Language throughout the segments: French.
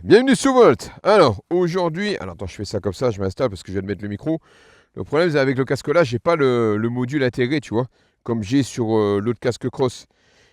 Bienvenue sur Volt. Alors, aujourd'hui, attends, je fais ça comme ça, je m'installe parce que je viens de mettre le micro. Le problème, c'est avec le casque là, j'ai pas le module intégré, tu vois, comme j'ai sur l'autre casque cross.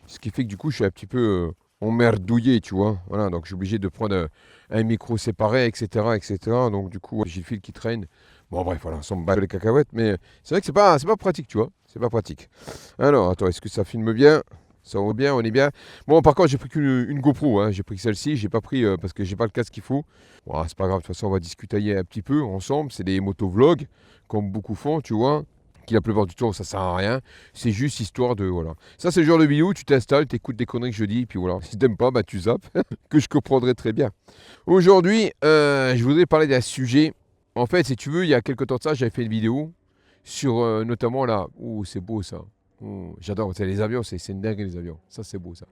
Ce qui fait que du coup, je suis un petit peu emmerdouillé, tu vois. Voilà, donc je suis obligé de prendre un micro séparé, etc., etc. Donc du coup, j'ai le fil qui traîne. Bon, bref, voilà, ça me bat les cacahuètes, mais c'est vrai que c'est pas pratique, tu vois. C'est pas pratique. Alors, attends, est-ce que ça filme bien? Ça va bien, on est bien. Bon, par contre, j'ai pris qu'une GoPro, hein. J'ai pris celle-ci, j'ai pas pris parce que j'ai pas le casque qu'il faut. Bon, c'est pas grave, de toute façon, on va discuter un petit peu ensemble. C'est des motovlogs, comme beaucoup font, tu vois. Qui la plupart du temps, ça sert à rien. C'est juste histoire de. Voilà. Ça, c'est le genre de vidéo où tu t'installes, tu écoutes des conneries que je dis, puis voilà. Si t'aimes pas, bah tu zappes, que je comprendrai très bien. Aujourd'hui, je voudrais parler d'un sujet. En fait, si tu veux, il y a quelques temps de ça, j'avais fait une vidéo sur notamment là. Oh, c'est beau ça. Oh, j'adore, les avions, c'est une dingue les avions. Ça, c'est beau ça.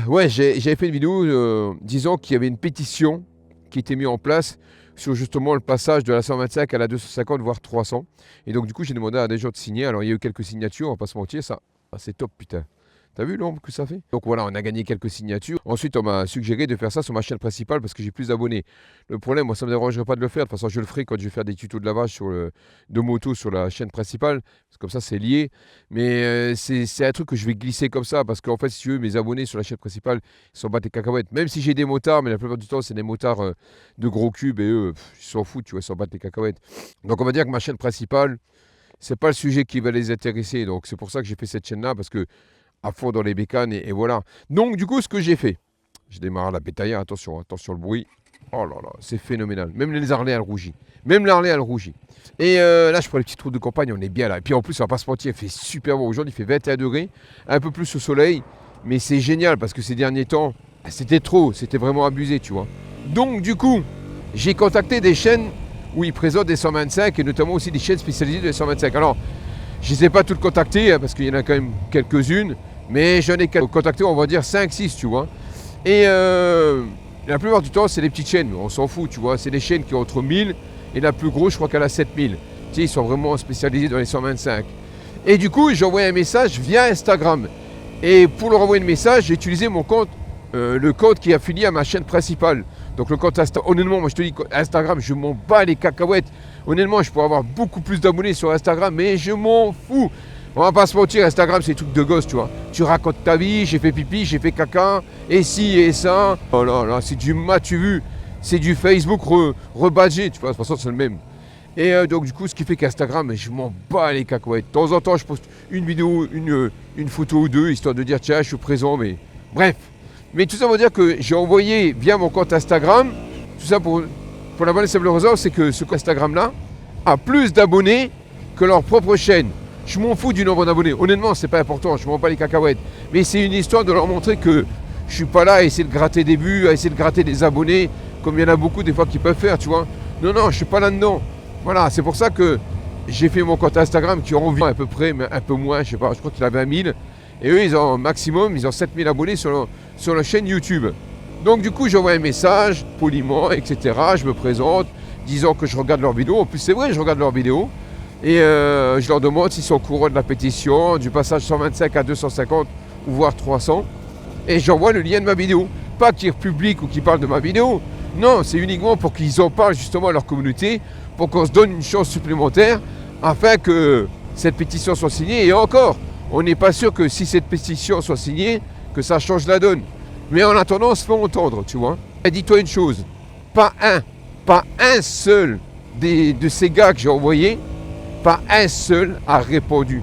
Ouais, j'avais fait une vidéo disant qu'il y avait une pétition qui était mise en place sur justement le passage de la 125 à la 250, voire 300. Et donc, du coup, j'ai demandé à des gens de signer. Alors, il y a eu quelques signatures, on va pas se mentir, ça. Ah, c'est top, putain. T'as vu l'ombre que ça fait? Donc voilà, on a gagné quelques signatures. Ensuite, on m'a suggéré de faire ça sur ma chaîne principale parce que j'ai plus d'abonnés. Le problème, moi, ça ne me dérangerait pas de le faire. De toute façon, je le ferai quand je vais faire des tutos de lavage de moto sur la chaîne principale. Parce que comme ça, c'est lié. Mais c'est un truc que je vais glisser comme ça parce qu'en fait, si tu veux, mes abonnés sur la chaîne principale, ils s'en battent les cacahuètes. Même si j'ai des motards, mais la plupart du temps, c'est des motards de gros cubes et eux, ils s'en foutent, tu vois, ils s'en battent les cacahuètes. Donc on va dire que ma chaîne principale, c'est pas le sujet qui va les intéresser. Donc c'est pour ça que j'ai fait cette chaîne-là parce que à fond dans les bécanes et voilà. Donc du coup, ce que j'ai fait, je démarre la bétaillère, attention, attention le bruit. Oh là là, c'est phénoménal. Même les Harley, elles rougit. Même l'Harley, elle rougit. Et là, je prends les petites routes de campagne, on est bien là. Et puis en plus, on va pas se mentir, il fait super beau. Aujourd'hui, il fait 21 degrés, un peu plus au soleil. Mais c'est génial parce que ces derniers temps, c'était trop, c'était vraiment abusé, tu vois. Donc du coup, j'ai contacté des chaînes où ils présentent des 125 et notamment aussi des chaînes spécialisées de 125. Alors, je ne les ai pas toutes contactées hein, parce qu'il y en a quand même quelques-unes. Mais j'en ai contacté, on va dire 5-6, tu vois. Et la plupart du temps, c'est des petites chaînes, on s'en fout, tu vois. C'est des chaînes qui ont entre 1000 et la plus grosse, je crois qu'elle a 7000. Tu sais, ils sont vraiment spécialisés dans les 125. Et du coup, j'ai envoyé un message via Instagram. Et pour leur envoyer le message, j'ai utilisé mon compte, le compte qui est affilié à ma chaîne principale. Donc le compte Instagram, honnêtement, moi je te dis, Instagram, je m'en bats les cacahuètes. Honnêtement, je pourrais avoir beaucoup plus d'abonnés sur Instagram, mais je m'en fous. On va pas se mentir, Instagram c'est des trucs de gosse, tu vois. Tu racontes ta vie, j'ai fait pipi, j'ai fait caca, et ci et ça. Oh là là, c'est du tu vu, c'est du Facebook rebadgé, tu vois, de toute façon c'est le même. Et donc du coup, ce qui fait qu'Instagram, je m'en bats les cacahuètes. De temps en temps, je poste une vidéo, une photo ou deux, histoire de dire tiens, je suis présent, mais bref. Mais tout ça veut dire que j'ai envoyé via mon compte Instagram, tout ça pour la bonne et simple raison, c'est que ce compte Instagram-là a plus d'abonnés que leur propre chaîne. Je m'en fous du nombre d'abonnés. Honnêtement, c'est pas important, je m'en bats les cacahuètes. Mais c'est une histoire de leur montrer que je suis pas là à essayer de gratter des vues, à essayer de gratter des abonnés, comme il y en a beaucoup des fois qui peuvent faire, tu vois. Non, non, je suis pas là-dedans. Voilà, c'est pour ça que j'ai fait mon compte Instagram qui en vient à peu près, mais un peu moins, je sais pas, je crois qu'il avait 1000. Et eux, ils ont maximum, ils ont 7000 abonnés sur leur chaîne YouTube. Donc du coup, j'envoie un message, poliment, etc. Je me présente, disant que je regarde leurs vidéos. En plus, c'est vrai, je regarde leurs vidéos. Et je leur demande s'ils sont au courant de la pétition, du passage 125 à 250, ou voire 300. Et j'envoie le lien de ma vidéo. Pas qu'ils republient ou qu'ils parlent de ma vidéo. Non, c'est uniquement pour qu'ils en parlent justement à leur communauté, pour qu'on se donne une chance supplémentaire, afin que cette pétition soit signée. Et encore, on n'est pas sûr que si cette pétition soit signée, que ça change la donne. Mais en attendant, on se fait entendre, tu vois. Et dis-toi une chose, pas un seul de ces gars que j'ai envoyés, pas un seul a répondu.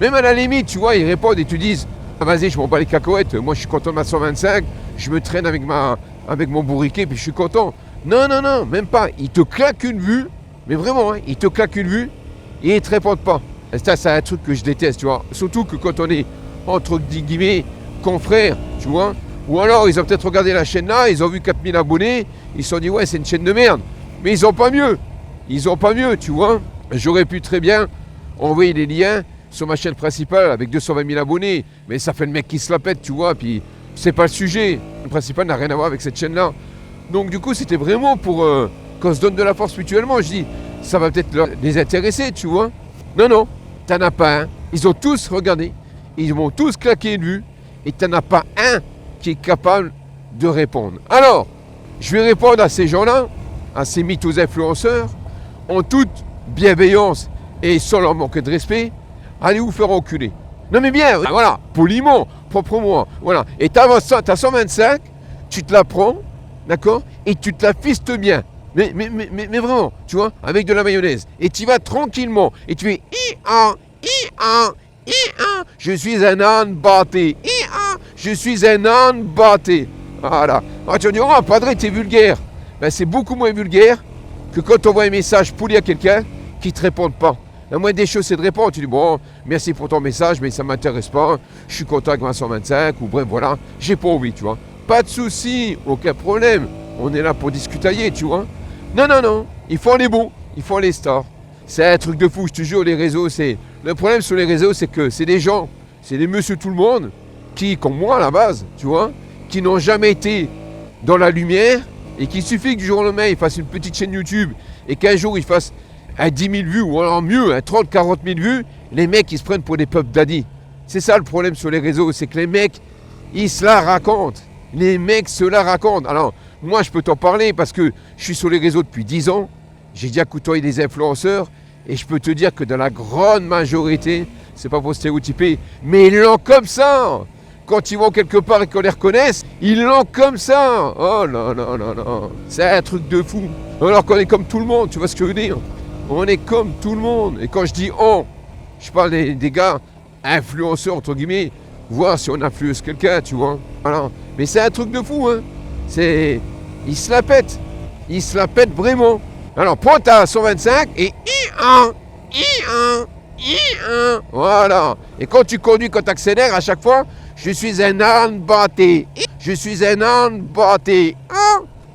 Même à la limite, tu vois, ils répondent et te disent ah, vas-y, je m'en bats les cacahuètes, moi je suis content de ma 125, je me traîne avec mon bourriquet, puis je suis content. Non, non, non, même pas. Ils te claquent une vue, mais vraiment, hein, ils te claquent une vue et ils te répondent pas. Et ça, c'est un truc que je déteste, tu vois. Surtout que quand on est, entre guillemets, confrères, tu vois. Ou alors, ils ont peut-être regardé la chaîne là, ils ont vu 4000 abonnés, ils se sont dit, ouais, c'est une chaîne de merde. Mais ils ont pas mieux. Ils ont pas mieux, tu vois. J'aurais pu très bien envoyer les liens sur ma chaîne principale avec 220 000 abonnés. Mais ça fait le mec qui se la pète, tu vois. Puis c'est pas le sujet. Le principal n'a rien à voir avec cette chaîne-là. Donc du coup, c'était vraiment pour qu'on se donne de la force mutuellement. Je dis, ça va peut-être les intéresser, tu vois. Non, non, t'en as pas un. Ils ont tous regardé. Ils m'ont tous claqué une vue. Et t'en as pas un qui est capable de répondre. Alors, Je vais répondre à ces gens-là, à ces mythos influenceurs, en toute bienveillance et sans leur manquer de respect. Allez vous faire enculer. Non mais bien, voilà, poliment, proprement, voilà. Et t'as 125, tu te la prends, d'accord, et tu te la fistes bien. Mais vraiment, tu vois, avec de la mayonnaise. Et tu vas tranquillement, et tu fais je suis un âne batté. Je suis un âne batté. Voilà. Alors tu vas dire, oh, padre, t'es vulgaire. Ben, c'est beaucoup moins vulgaire que quand tu envoies un message poli à quelqu'un qui ne te répond pas. La moindre des choses, c'est de répondre. Tu dis, bon, merci pour ton message, mais ça ne m'intéresse pas. Je suis content avec ma 125, ou bref, voilà. J'ai pas envie, tu vois. Pas de souci, aucun problème. On est là pour discutailler, tu vois. Non. Il faut les bons, il faut les stars. C'est un truc de fou, je te jure, les réseaux, c'est... Le problème sur les réseaux, c'est que c'est des gens, c'est des monsieur tout le monde, qui, comme moi à la base, tu vois, qui n'ont jamais été dans la lumière, et qu'il suffit que du jour au lendemain, ils fassent une petite chaîne YouTube, et qu'un jour, ils fassent 10 000 vues, ou alors mieux, 30, 40 000 vues, les mecs, ils se prennent pour des puff daddy. C'est ça le problème sur les réseaux, c'est que les mecs, ils se la racontent. Les mecs se la racontent. Alors, moi, je peux t'en parler parce que je suis sur les réseaux depuis 10 ans. J'ai déjà côtoyé des influenceurs. Et je peux te dire que dans la grande majorité, c'est pas pour stéréotyper, mais ils l'ont comme ça. Quand ils vont quelque part et qu'on les reconnaisse, ils l'ont comme ça. Oh là. C'est un truc de fou. Alors qu'on est comme tout le monde, tu vois ce que je veux dire? On est comme tout le monde. Et quand je dis on, je parle des gars influenceurs, entre guillemets, voir si on influence quelqu'un, tu vois. Voilà. Mais c'est un truc de fou, hein. Ils se la pètent. Ils se la pètent vraiment. Alors, prends ta 125 et voilà. Et quand tu conduis, quand tu accélères, à chaque fois, je suis un âne batté. Je suis un âne batté.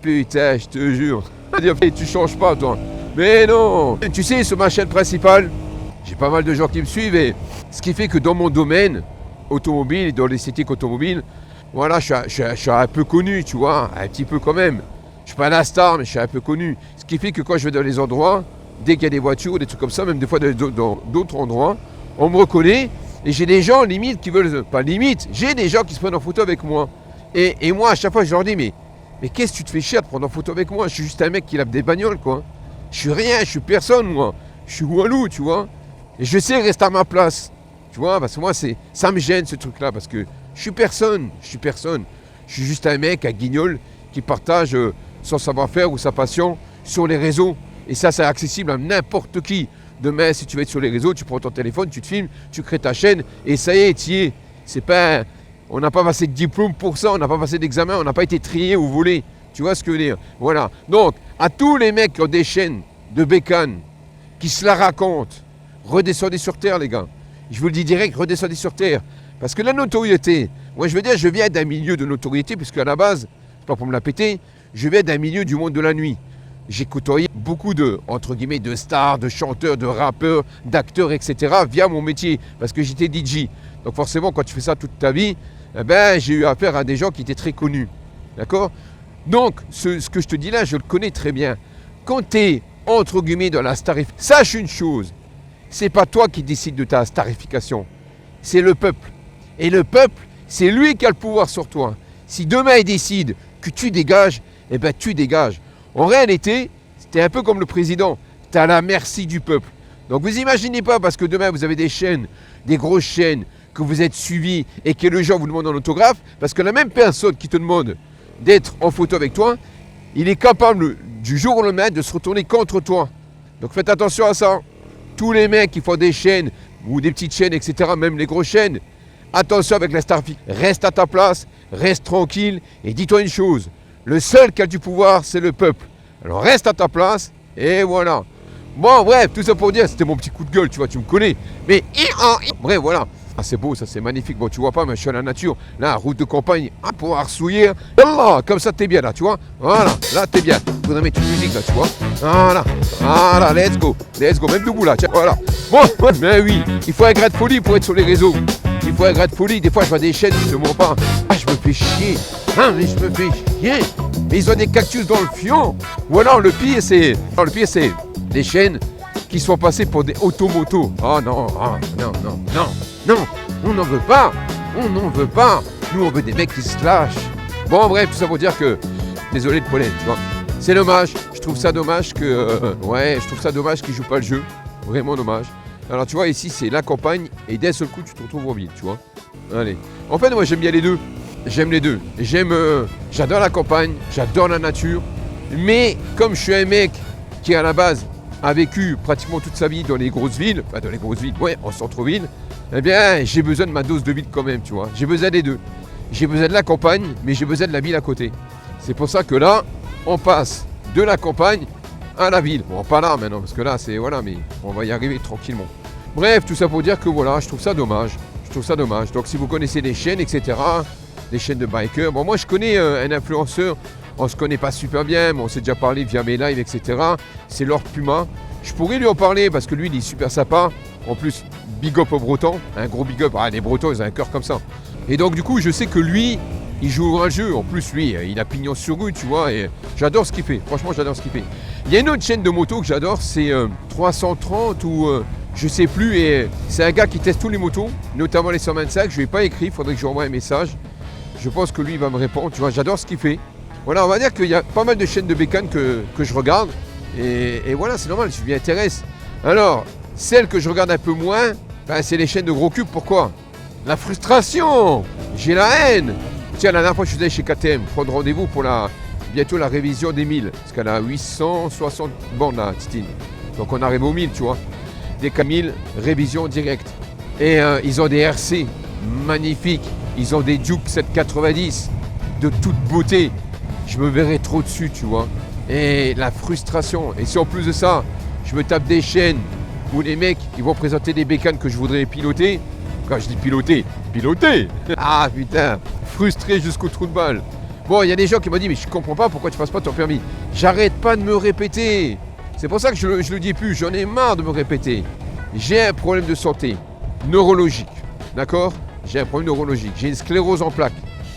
Putain, je te jure. Tu changes pas, toi. Mais non. Tu sais, sur ma chaîne principale, j'ai pas mal de gens qui me suivent. Et ce qui fait que dans mon domaine automobile, dans l'esthétique automobile, voilà, je suis un peu connu, tu vois, un petit peu quand même. Je suis pas la star, mais je suis un peu connu. Ce qui fait que quand je vais dans les endroits, dès qu'il y a des voitures, des trucs comme ça, même des fois dans d'autres endroits, on me reconnaît. Et j'ai des gens, limite, qui veulent... Pas limite, j'ai des gens qui se prennent en photo avec moi. Et moi, à chaque fois, je leur dis, mais qu'est-ce que tu te fais chier de prendre en photo avec moi? Je suis juste un mec qui lave des bagnoles, quoi. Je suis rien, je suis personne, moi. Je suis Walou, tu vois. Et je sais rester à ma place. Tu vois, parce que moi, ça me gêne, ce truc-là, parce que je suis personne. Je suis juste un mec, un guignol, qui partage son savoir-faire ou sa passion sur les réseaux. Et ça, c'est accessible à n'importe qui. Demain, si tu vas être sur les réseaux, tu prends ton téléphone, tu te filmes, tu crées ta chaîne, et ça y est, tu y es. C'est pas... On n'a pas passé de diplôme pour ça, on n'a pas passé d'examen, on n'a pas été trié ou volé. Tu vois ce que je veux dire? Voilà. Donc, à tous les mecs qui ont des chaînes de bécanes, qui se la racontent, redescendez sur terre, les gars. Je vous le dis direct, redescendez sur terre. Parce que la notoriété, moi je veux dire, je viens d'un milieu de notoriété, puisque à la base, c'est pas pour me la péter, je viens d'un milieu du monde de la nuit. J'ai côtoyé beaucoup de, entre guillemets, de stars, de chanteurs, de rappeurs, d'acteurs, etc. via mon métier, parce que j'étais DJ. Donc forcément, quand tu fais ça toute ta vie, eh ben, j'ai eu affaire à des gens qui étaient très connus. D'accord? Donc, ce que je te dis là, je le connais très bien. Quand tu es, entre guillemets, dans la starification, sache une chose, c'est pas toi qui décide de ta starification, c'est le peuple. Et le peuple, c'est lui qui a le pouvoir sur toi. Si demain il décide que tu dégages, eh ben tu dégages. En réalité, c'était un peu comme le président. Tu es à la merci du peuple. Donc vous imaginez pas, parce que demain vous avez des chaînes, des grosses chaînes, que vous êtes suivis et que les gens vous demandent un autographe, parce que la même personne qui te demande d'être en photo avec toi, il est capable du jour au lendemain de se retourner contre toi. Donc faites attention à ça. Tous les mecs qui font des chaînes, ou des petites chaînes, etc., même les grosses chaînes, attention avec la starification. Reste à ta place, reste tranquille, et dis-toi une chose, le seul qui a du pouvoir, c'est le peuple. Alors reste à ta place, et voilà. Bon, bref, tout ça pour dire, c'était mon petit coup de gueule, tu vois, tu me connais. Mais, bref, voilà. Ah, c'est beau, ça, c'est magnifique. Bon, tu vois pas, mais je suis à la nature. Là, route de campagne, pour arsouiller. Voilà, comme ça, t'es bien, là, tu vois. Voilà, là, t'es bien. Faudrait mettre une musique, là, tu vois. Voilà, let's go, même debout, là, tiens, voilà. Bon, mais oui, il faut un grain de folie pour être sur les réseaux. Il faut un grain de folie. Des fois, je vois des chaînes, je ne mens pas. Ah, je me fais chier. Mais je me fais chier. Mais ils ont des cactus dans le fion. Ou alors, le pire, c'est des chaînes qui sont passées pour des automotos. Oh non, non, on n'en veut pas. Nous, on veut des mecs qui se lâchent. Bon, bref, tout ça pour dire que Désolé le pollen, tu vois. C'est dommage, je trouve ça dommage je trouve ça dommage qu'ils jouent pas le jeu. Vraiment dommage. Alors tu vois, ici c'est la campagne et d'un seul coup tu te retrouves en ville, tu vois. Allez. En fait, moi j'aime bien les deux. J'aime les deux. J'adore la campagne, j'adore la nature. Mais comme je suis un mec qui à la base a vécu pratiquement toute sa vie dans les grosses villes, en centre-ville, eh bien j'ai besoin de ma dose de ville quand même, tu vois. J'ai besoin des deux. J'ai besoin de la campagne, mais j'ai besoin de la ville à côté. C'est pour ça que là, on passe de la campagne à la ville. Bon, pas là maintenant, parce que là, mais on va y arriver tranquillement. Bref, tout ça pour dire que voilà, je trouve ça dommage. Donc, si vous connaissez des chaînes, etc., des chaînes de bikers, bon, moi, je connais un influenceur, on se connaît pas super bien, mais on s'est déjà parlé via mes lives, etc. C'est Lord Puma. Je pourrais lui en parler, parce que lui, il est super sympa. En plus, big up aux Bretons, un gros big up. Ah, les Bretons, ils ont un cœur comme ça. Et donc, du coup, je sais que lui, il joue un jeu. En plus, lui, il a pignon sur rue, tu vois. Et j'adore ce qu'il fait. Franchement, j'adore ce qu'il fait. Il y a une autre chaîne de moto que j'adore, c'est 330 ou je sais plus. Et c'est un gars qui teste tous les motos, notamment les 125. Je lui ai pas écrit, il faudrait que je lui envoie un message. Je pense que lui, il va me répondre. Tu vois, j'adore ce qu'il fait. Voilà, on va dire qu'il y a pas mal de chaînes de bécanes que je regarde. Et voilà, c'est normal, je m'y intéresse. Alors, celles que je regarde un peu moins, ben, c'est les chaînes de gros cubes. Pourquoi ? La frustration. J'ai la haine. Tiens, la dernière fois, je suis allé chez KTM prendre rendez-vous pour bientôt la révision des 1000. Parce qu'elle a 860 bornes, la Titine. Donc, on arrive aux 1000, tu vois. Des K1000, révision directe. Et ils ont des RC magnifiques. Ils ont des Duke 790 de toute beauté. Je me verrai trop dessus, tu vois. Et la frustration. Et si en plus de ça, je me tape des chaînes où les mecs, ils vont présenter des bécanes que je voudrais piloter. Quand je dis piloter, ah putain, frustré jusqu'au trou de balle. Bon, il y a des gens qui m'ont dit, mais je comprends pas pourquoi tu passes pas ton permis. J'arrête pas de me répéter. C'est pour ça que je le dis plus, j'en ai marre de me répéter. J'ai un problème de santé neurologique, d'accord ? J'ai un problème neurologique, j'ai une sclérose en plaques.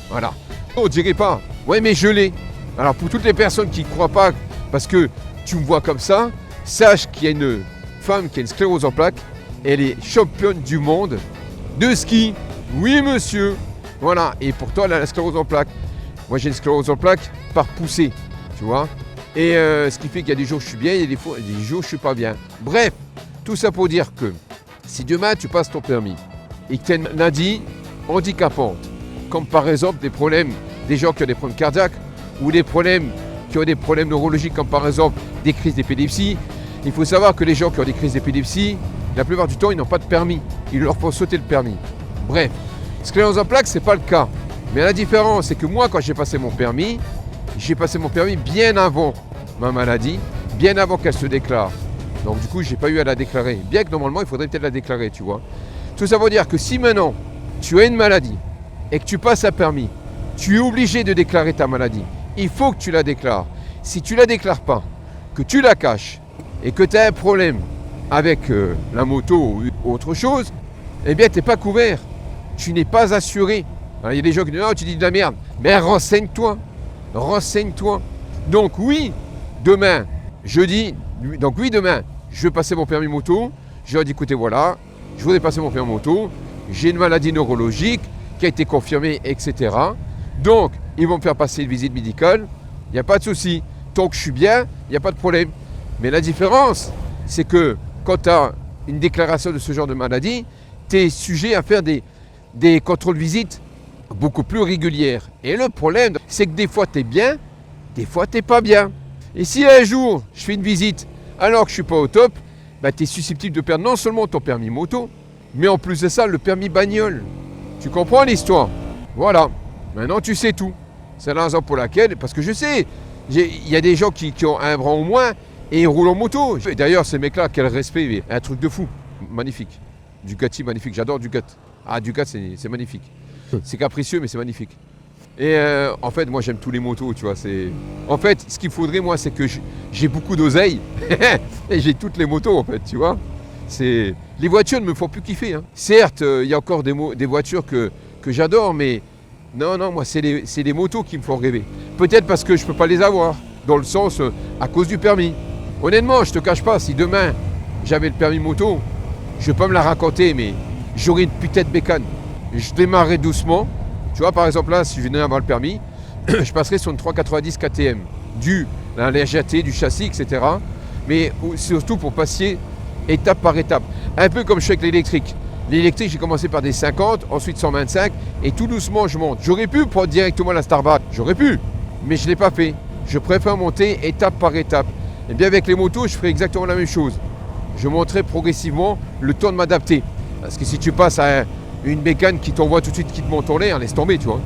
Voilà. On dirait pas. Ouais, mais je l'ai. Alors pour toutes les personnes qui ne croient pas, parce que tu me vois comme ça, sache qu'il y a une femme qui a une sclérose en plaques. Elle est championne du monde de ski. Oui, monsieur. Voilà. Et pourtant, elle a la sclérose en plaques. Moi, j'ai une sclérose en plaques par poussée. Tu vois. Et ce qui fait qu'il y a des jours où je suis bien, il y a des jours où je ne suis pas bien. Bref, tout ça pour dire que si demain tu passes ton permis et que tu as une maladie handicapante, comme par exemple des gens qui ont des problèmes cardiaques ou qui ont des problèmes neurologiques, comme par exemple des crises d'épilepsie, il faut savoir que les gens qui ont des crises d'épilepsie, la plupart du temps, ils n'ont pas de permis. Il leur faut sauter le permis. Bref, sclérose en plaques, ce n'est pas le cas. Mais la différence, c'est que moi, quand j'ai passé mon permis bien avant ma maladie, bien avant qu'elle se déclare. Donc du coup, je n'ai pas eu à la déclarer. Bien que normalement, il faudrait peut-être la déclarer, tu vois. Tout ça veut dire que si maintenant, tu as une maladie et que tu passes un permis, tu es obligé de déclarer ta maladie. Il faut que tu la déclares. Si tu ne la déclares pas, que tu la caches et que tu as un problème avec la moto ou autre chose, eh bien, tu n'es pas couvert. Tu n'es pas assuré. Il y a des gens qui disent « Non, tu dis de la merde ». Mais renseigne-toi. Donc oui, demain, je vais passer mon permis moto. Je leur dis « Écoutez, voilà, je voudrais passer mon permis moto. J'ai une maladie neurologique qui a été confirmée, etc. » Donc, ils vont me faire passer une visite médicale. Il n'y a pas de souci. Tant que je suis bien, il n'y a pas de problème. Mais la différence, c'est que quand tu as une déclaration de ce genre de maladie, tu es sujet à faire des contrôles visites beaucoup plus régulières. Et le problème, c'est que des fois tu es bien, des fois tu n'es pas bien. Et si un jour je fais une visite alors que je ne suis pas au top, bah, tu es susceptible de perdre non seulement ton permis moto, mais en plus de ça, le permis bagnole. Tu comprends l'histoire? Voilà. Maintenant, tu sais tout. C'est la raison pour laquelle, parce que je sais, il y a des gens qui ont un bras au moins et ils roulent en moto. D'ailleurs, ces mecs-là, quel respect, un truc de fou. Magnifique. Ducati, magnifique. J'adore Ducati. Ah, Ducati, c'est magnifique. C'est capricieux, mais c'est magnifique. Et en fait, moi, j'aime tous les motos, tu vois. En fait, ce qu'il faudrait, moi, c'est que j'ai beaucoup d'oseille et j'ai toutes les motos, en fait, tu vois. Les voitures ne me font plus kiffer. Hein. Certes, il y a encore des voitures que j'adore, mais non, moi, c'est les motos qui me font rêver. Peut-être parce que je ne peux pas les avoir, dans le sens, à cause du permis. Honnêtement, je ne te cache pas, si demain, j'avais le permis moto, je ne vais pas me la raconter, mais j'aurais une putain de bécane. Je démarrerai doucement. Tu vois, par exemple, là, si je venais avoir le permis, je passerai sur une 390 KTM, dû à la légèreté du châssis, etc. Mais surtout pour passer étape par étape. Un peu comme je fais avec l'électrique. L'électrique, j'ai commencé par des 50, ensuite 125, et tout doucement, je monte. J'aurais pu prendre directement la Starbucks, j'aurais pu, mais je ne l'ai pas fait. Je préfère monter étape par étape. Et bien avec les motos, je ferai exactement la même chose. Je monterai progressivement le temps de m'adapter. Parce que si tu passes à une bécane qui t'envoie tout de suite, qui te monte en l'air, laisse tomber, tu vois.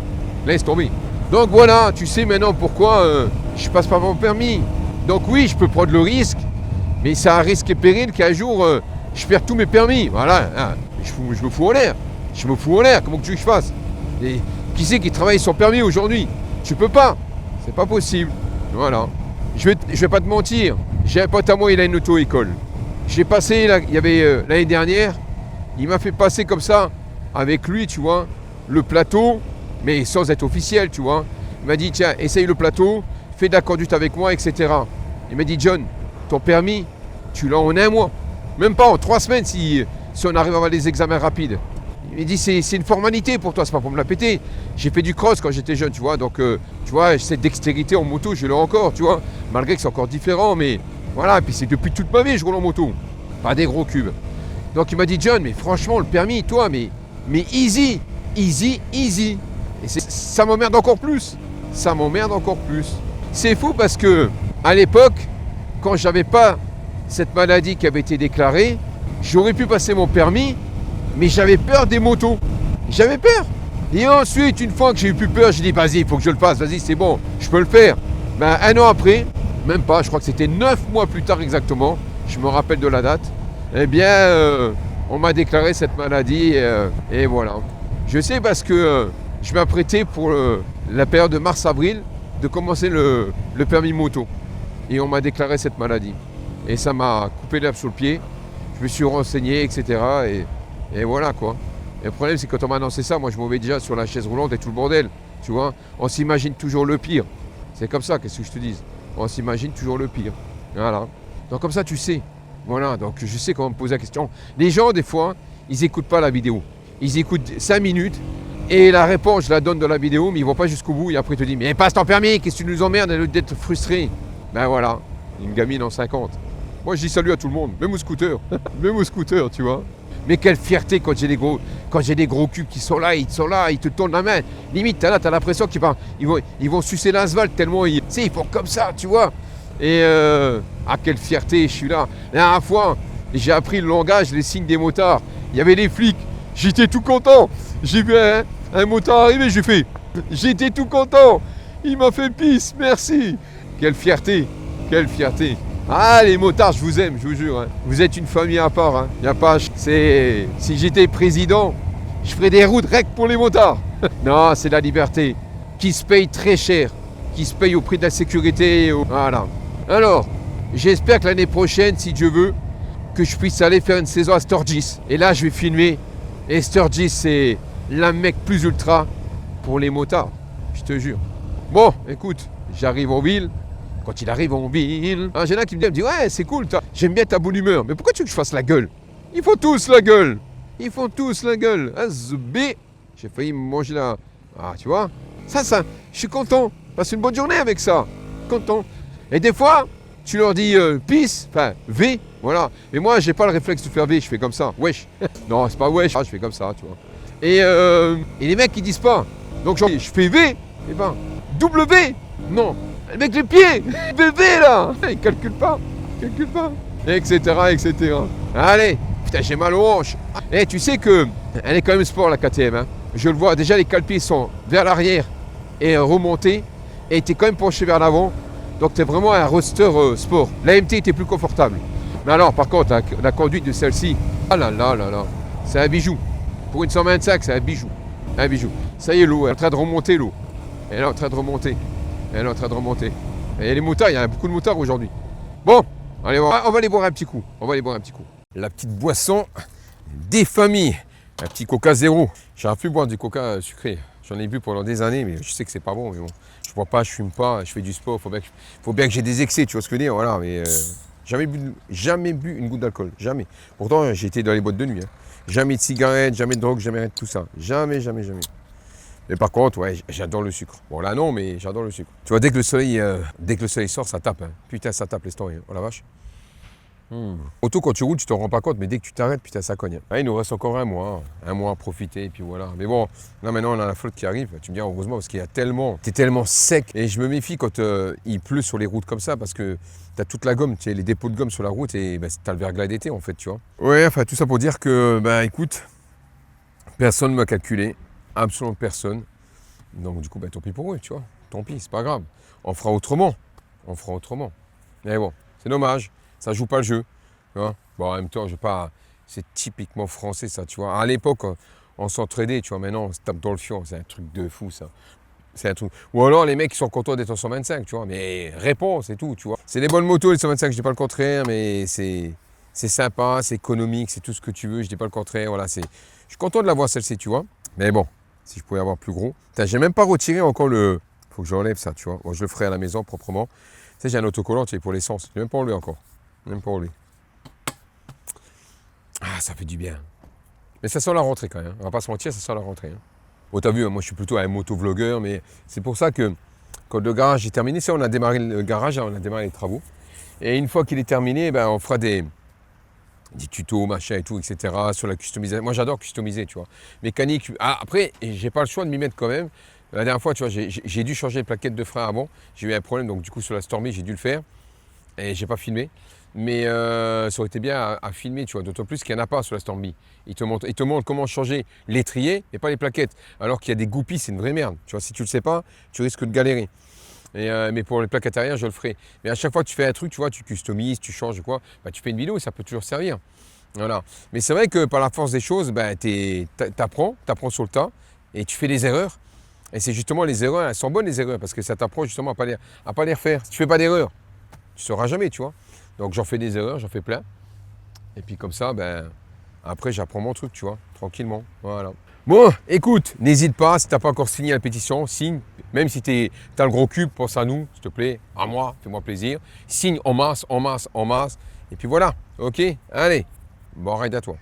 Laisse tomber. Donc voilà, tu sais maintenant pourquoi je passe par mon permis. Donc oui, je peux prendre le risque, mais c'est un risque et péril qu'un jour, je perds tous mes permis. Voilà, hein, je me fous en l'air. Je me fous en l'air, comment que tu veux que je fasse? Et qui c'est qui travaille sur permis aujourd'hui? Tu peux pas. C'est pas possible. Voilà. Je vais pas te mentir. J'ai un pote à moi, il a une auto-école. J'ai passé, il y avait l'année dernière, il m'a fait passer comme ça, avec lui, tu vois, le plateau, mais sans être officiel, tu vois. Il m'a dit, tiens, essaye le plateau, fais de la conduite avec moi, etc. Il m'a dit, John, ton permis, tu l'as en 1 mois. Même pas en 3 semaines si on arrive à avoir des examens rapides. Il m'a dit, c'est une formalité pour toi, c'est pas pour me la péter. J'ai fait du cross quand j'étais jeune, tu vois, donc, tu vois, cette dextérité en moto, je l'ai encore, tu vois, malgré que c'est encore différent, mais voilà, et puis c'est depuis toute ma vie, je roule en moto, pas des gros cubes. Donc il m'a dit, John, mais franchement, le permis, toi, mais easy, easy, easy. Et ça m'emmerde encore plus. Ça m'emmerde encore plus. C'est fou parce que, à l'époque, quand j'avais pas cette maladie qui avait été déclarée, j'aurais pu passer mon permis, mais j'avais peur des motos. J'avais peur. Et ensuite, une fois que j'ai eu plus peur, j'ai dit, vas-y, il faut que je le fasse, vas-y, c'est bon, je peux le faire. Ben, 1 an après, même pas, je crois que c'était 9 mois plus tard exactement, je me rappelle de la date, eh bien, on m'a déclaré cette maladie, et voilà. Je sais parce que je m'apprêtais pour la période de mars-avril de commencer le permis moto. Et on m'a déclaré cette maladie. Et ça m'a coupé l'herbe sous le pied. Je me suis renseigné, etc. Et voilà quoi. Et le problème, c'est que quand on m'a annoncé ça, moi je m'en vais déjà sur la chaise roulante et tout le bordel. Tu vois, on s'imagine toujours le pire. C'est comme ça, qu'est-ce que je te dis? On s'imagine toujours le pire. Voilà. Donc comme ça, tu sais. Voilà, donc je sais comment me poser la question. Les gens, des fois, ils n'écoutent pas la vidéo. Ils écoutent 5 minutes et la réponse, je la donne dans la vidéo, mais ils ne vont pas jusqu'au bout. Et après, ils te disent, mais passe ton permis, qu'est-ce que tu nous emmerdes d'être frustré? Ben voilà, une gamine en 50. Moi, je dis salut à tout le monde, même au scooter. Même au scooter, tu vois. Mais quelle fierté quand j'ai des gros cubes qui sont là, ils te tournent la main. Limite, t'as l'impression qu'ils vont sucer l'asphalte tellement ils font comme ça, tu vois. Et quelle fierté, je suis là. La dernière fois, j'ai appris le langage, les signes des motards. Il y avait les flics. J'étais tout content. J'ai vu un motard arriver, j'ai fait. J'étais tout content. Il m'a fait pisse, merci. Quelle fierté, quelle fierté. Ah, les motards, je vous aime, je vous jure. Hein. Vous êtes une famille à part. Hein. Y a pas, si j'étais président, je ferais des routes rec pour les motards. Non, c'est la liberté qui se paye très cher, qui se paye au prix de la sécurité. Voilà. Alors, j'espère que l'année prochaine, si Dieu veut, que je puisse aller faire une saison à Sturgis. Et là, je vais filmer. Et Sturgis, c'est la mec plus ultra pour les motards. Je te jure. Bon, écoute, j'arrive en ville. Quand il arrive en ville, j'ai là qui me dit, ouais, c'est cool, j'aime bien ta bonne humeur. Mais pourquoi tu veux que je fasse la gueule? Ils font tous la gueule. Ils font tous la gueule. Azbé. J'ai failli me manger là. Ah, tu vois. Ça, je suis content. Passe une bonne journée avec ça. Content. Et des fois, tu leur dis peace, enfin V, voilà. Mais moi, j'ai pas le réflexe de faire V, je fais comme ça. Wesh. Non, c'est pas wesh, je fais comme ça, tu vois. Et les mecs, ils disent pas. Donc, je fais V, et ben, W. Non. Avec les pieds, bébé là, il calcule pas, etc., etc. Allez, putain, j'ai mal aux hanches. Et tu sais que elle est quand même sport la KTM. Hein. Je le vois, déjà les calpiers sont vers l'arrière et remontés, et t'es quand même penché vers l'avant. Donc t'es vraiment un roadster sport. La MT était plus confortable. Mais alors, par contre, la conduite de celle-ci, ah là là là là, c'est un bijou. Pour une 125, c'est un bijou. Un bijou. Ça y est, l'eau, elle est en train de remonter l'eau. Elle est en train de remonter. Elle est en train de remonter. Et il y a les motards, il y a beaucoup de motards aujourd'hui. Bon, allez voir. On va aller boire un petit coup. La petite boisson des familles. Un petit coca zéro. J'aurais pu boire du coca sucré. J'en ai bu pendant des années, mais je sais que c'est pas bon. Mais bon, je bois pas, je fume pas, je fais du sport. Faut bien que j'ai des excès, tu vois ce que je veux dire. Voilà, mais jamais bu une goutte d'alcool. Jamais. Pourtant, j'ai été dans les boîtes de nuit. Hein. Jamais de cigarettes, jamais de drogue, jamais rien de tout ça. Jamais. Mais par contre, ouais, j'adore le sucre. Bon là non, mais j'adore le sucre. Tu vois, dès que le soleil sort, ça tape. Hein. Putain, ça tape les stories. Oh la vache. Auto, quand tu roules, tu t'en rends pas compte, mais dès que tu t'arrêtes, putain, ça cogne. Ah, il nous reste encore un mois à profiter, et puis voilà. Mais bon, là maintenant, on a la flotte qui arrive. Tu me dis heureusement, parce qu'il y a tellement, t'es tellement sec. Et je me méfie quand il pleut sur les routes comme ça, parce que t'as toute la gomme, tu sais, les dépôts de gomme sur la route, et t'as le verglas d'été, en fait, tu vois. Ouais, enfin, tout ça pour dire que, écoute, personne ne m'a calculé, absolument personne. Donc, du coup, tant pis pour eux, tu vois. Tant pis, c'est pas grave. On fera autrement. Mais bon, c'est dommage. Ça joue pas le jeu. Tu vois. Bon, en même temps, c'est typiquement français, ça, tu vois. À l'époque, on s'entraidait, tu vois. Maintenant, on se tape dans le fion. C'est un truc de fou, ça. C'est un truc. Ou alors, les mecs, ils sont contents d'être en 125, tu vois. Mais réponse, c'est tout, tu vois. C'est des bonnes motos, les 125, je dis pas le contraire, mais c'est sympa, c'est économique, c'est tout ce que tu veux, je dis pas le contraire. Voilà, je suis content de l'avoir, celle-ci, tu vois. Mais bon, si je pouvais avoir plus gros. J'ai même pas retiré encore le... Faut que j'enlève ça, tu vois. Bon, je le ferai à la maison proprement. Tu sais, j'ai un autocollant, tu sais, pour l'essence. Je l'ai même pas enlevé encore. Même pas enlevé. Ah, ça fait du bien. Mais ça sent la rentrée quand même. On va pas se mentir, ça sent la rentrée. Hein. Bon, t'as vu, moi je suis plutôt un motovlogueur, mais c'est pour ça que quand le garage est terminé, on a démarré le garage, on a démarré les travaux. Et une fois qu'il est terminé, on fera des tutos, machin et tout, etc. sur la customisation. Moi j'adore customiser, tu vois. Mécanique. Ah, après, j'ai pas le choix de m'y mettre quand même. La dernière fois, tu vois, j'ai dû changer les plaquettes de frein avant. J'ai eu un problème, donc du coup sur la Stormy, j'ai dû le faire. Et j'ai pas filmé. Mais ça aurait été bien à filmer, tu vois, d'autant plus qu'il n'y en a pas sur la Stormy. Il te montre comment changer l'étrier et pas les plaquettes. Alors qu'il y a des goupilles, c'est une vraie merde. Tu vois, si tu le sais pas, tu risques de galérer. Mais pour les plaquettes arrière, je le ferai. Mais à chaque fois que tu fais un truc, tu vois, tu customises, tu changes quoi, tu fais une vidéo et ça peut toujours servir. Voilà. Mais c'est vrai que par la force des choses, t'apprends sur le tas et tu fais des erreurs. Et c'est justement les erreurs, elles sont bonnes les erreurs, parce que ça t'apprend justement à pas les refaire. Si tu fais pas d'erreurs, tu sauras jamais, tu vois. Donc j'en fais des erreurs, j'en fais plein. Et puis comme ça, après j'apprends mon truc, tu vois, tranquillement. Voilà. Bon, écoute, n'hésite pas, si tu n'as pas encore signé la pétition, signe. Même si tu as le gros cube, pense à nous, s'il te plaît, à moi, fais-moi plaisir. Signe en masse. Et puis voilà, ok, allez, bon ride à toi.